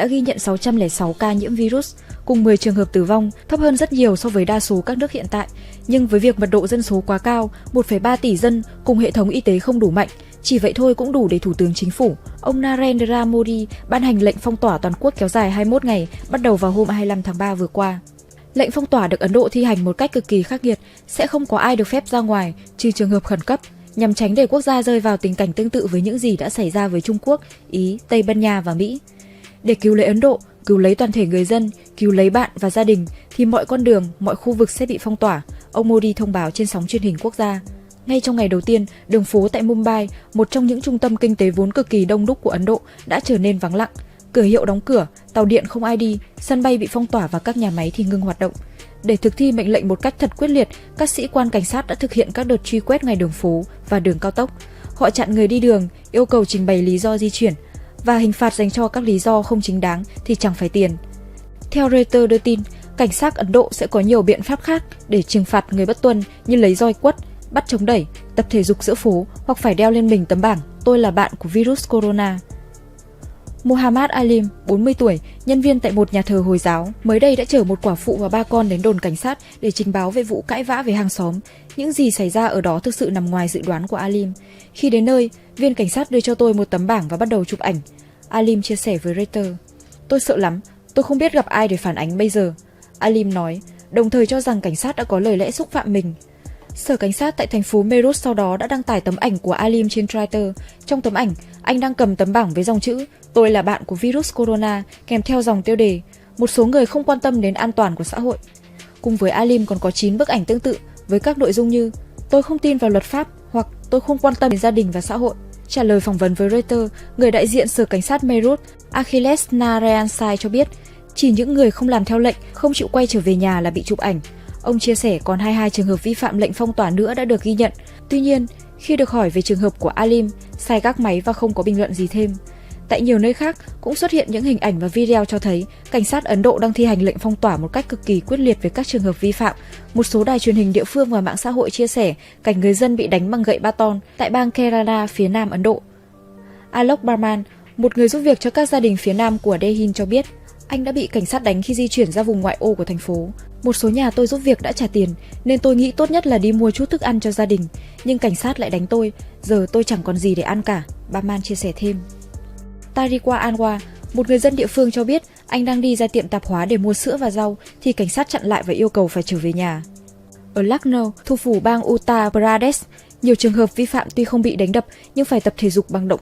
đã ghi nhận 606 ca nhiễm virus, cùng 10 trường hợp tử vong, thấp hơn rất nhiều so với đa số các nước hiện tại. Nhưng với việc mật độ dân số quá cao, 1,3 tỷ dân cùng hệ thống y tế không đủ mạnh, chỉ vậy thôi cũng đủ để Thủ tướng Chính phủ, ông Narendra Modi ban hành lệnh phong tỏa toàn quốc kéo dài 21 ngày, bắt đầu vào hôm 25 tháng 3 vừa qua. Lệnh phong tỏa được Ấn Độ thi hành một cách cực kỳ khắc nghiệt, sẽ không có ai được phép ra ngoài, trừ trường hợp khẩn cấp, nhằm tránh để quốc gia rơi vào tình cảnh tương tự với những gì đã xảy ra với Trung Quốc, Ý, Tây Ban Nha và Mỹ. Để cứu lấy Ấn Độ, cứu lấy toàn thể người dân, cứu lấy bạn và gia đình, thì mọi con đường, mọi khu vực sẽ bị phong tỏa, ông Modi thông báo trên sóng truyền hình quốc gia. Ngay trong ngày đầu tiên, đường phố tại Mumbai, một trong những trung tâm kinh tế vốn cực kỳ đông đúc của Ấn Độ, đã trở nên vắng lặng. Cửa hiệu đóng cửa, tàu điện không ai đi, sân bay bị phong tỏa và các nhà máy thì ngưng hoạt động. Để thực thi mệnh lệnh một cách thật quyết liệt, các sĩ quan cảnh sát đã thực hiện các đợt truy quét ngoài đường phố và đường cao tốc. Họ chặn người đi đường, yêu cầu trình bày lý do di chuyển, và hình phạt dành cho các lý do không chính đáng thì chẳng phải tiền. Theo Reuters đưa tin, cảnh sát Ấn Độ sẽ có nhiều biện pháp khác để trừng phạt người bất tuân như lấy roi quất, bắt chống đẩy, tập thể dục giữa phố hoặc phải đeo lên mình tấm bảng "Tôi là bạn của virus corona". Muhammad Alim, 40 tuổi, nhân viên tại một nhà thờ Hồi giáo, mới đây đã chở một quả phụ và 3 con đến đồn cảnh sát để trình báo về vụ cãi vã với hàng xóm. Những gì xảy ra ở đó thực sự nằm ngoài dự đoán của Alim. Khi đến nơi, viên cảnh sát đưa cho tôi một tấm bảng và bắt đầu chụp ảnh. Alim chia sẻ với Reuters. Tôi sợ lắm, tôi không biết gặp ai để phản ánh bây giờ. Alim nói, đồng thời cho rằng cảnh sát đã có lời lẽ xúc phạm mình. Sở cảnh sát tại thành phố Meerut sau đó đã đăng tải tấm ảnh của Alim trên Twitter. Trong tấm ảnh, anh đang cầm tấm bảng với dòng chữ "Tôi là bạn của virus corona" kèm theo dòng tiêu đề "Một số người không quan tâm đến an toàn của xã hội". Cùng với Alim còn có 9 bức ảnh tương tự với các nội dung như "Tôi không tin vào luật pháp" hoặc "Tôi không quan tâm đến gia đình và xã hội". Trả lời phỏng vấn với Reuters, người đại diện Sở Cảnh sát Meerut, Akhilesh Narayansai cho biết chỉ những người không làm theo lệnh, không chịu quay trở về nhà là bị chụp ảnh. Ông chia sẻ còn 22 trường hợp vi phạm lệnh phong tỏa nữa đã được ghi nhận. Tuy nhiên, khi được hỏi về trường hợp của Alim, Sai gác máy và không có bình luận gì thêm. Tại nhiều nơi khác cũng xuất hiện những hình ảnh và video cho thấy cảnh sát Ấn Độ đang thi hành lệnh phong tỏa một cách cực kỳ quyết liệt với các trường hợp vi phạm. Một số đài truyền hình địa phương và mạng xã hội chia sẻ cảnh người dân bị đánh bằng gậy baton tại bang Kerala phía nam Ấn Độ. Alok Barman, một người giúp việc cho các gia đình phía nam của Delhi cho biết, anh đã bị cảnh sát đánh khi di chuyển ra vùng ngoại ô của thành phố. Một số nhà tôi giúp việc đã trả tiền, nên tôi nghĩ tốt nhất là đi mua chút thức ăn cho gia đình. Nhưng cảnh sát lại đánh tôi, giờ tôi chẳng còn gì để ăn cả, Barman chia sẻ thêm. Tariqa Anwar, một người dân địa phương cho biết anh đang đi ra tiệm tạp hóa để mua sữa và rau thì cảnh sát chặn lại và yêu cầu phải trở về nhà. Ở Lucknow, thủ phủ bang Uttar Pradesh, nhiều trường hợp vi phạm tuy không bị đánh đập nhưng phải tập thể dục bằng động